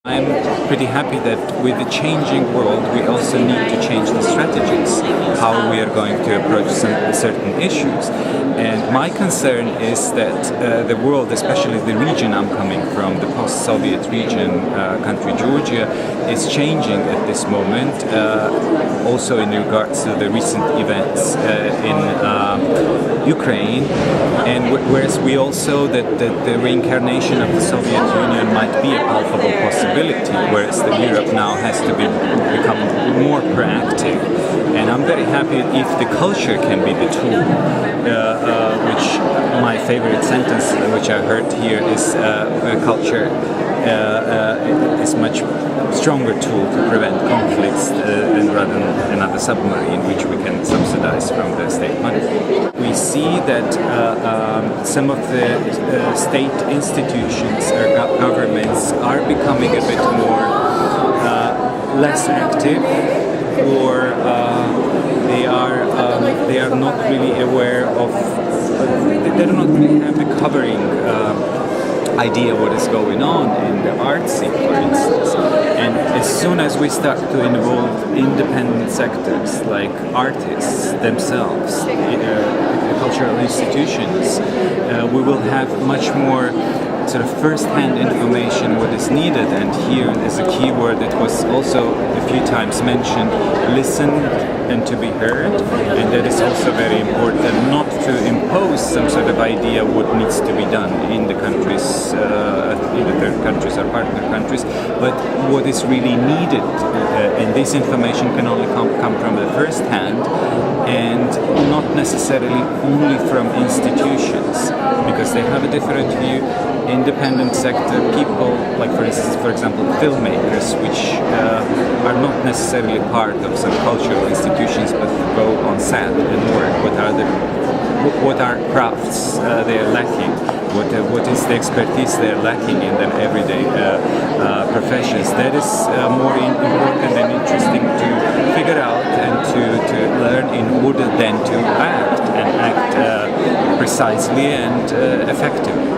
I'm pretty happy that with the changing world we also need to change the strategies, how we are going to approach certain issues. And my concern is that the world, especially the region I'm coming from, the post-Soviet region, country Georgia, is changing at this moment, also in regards to the recent events in Ukraine. And whereas we also that the reincarnation of the Soviet Union might be a palpable possibility, whereas Europe now has to become more proactive. And I'm very happy if the culture can be the tool, which my favorite sentence which I heard here is culture is much stronger tool to prevent conflicts than rather than another submarine which we can subsidize from the state money. We see that some of the state institutions or governments are becoming a bit more less active, or they are not really aware of, they do not really have the covering idea what is going on in the art scene, for instance. And as soon as we start to involve independent sectors like artists themselves, cultural institutions, we will have much more sort of first-hand information what is needed. And here is a key word that was also a few times mentioned: listen and to be heard. And that is also very important, not to impose some sort of idea what needs to be done in the countries, in the third countries or partner countries, but what is really needed. And this information can only come from the first hand, and not necessarily only from institutions, because they have a different view. Independent sector people, like for example filmmakers, which are not necessarily part of some cultural institutions, but go on set and work. What are crafts they are lacking? What is the expertise they are lacking in their everyday professions? That is more important and interesting to figure out and to learn in order then to act precisely and effectively.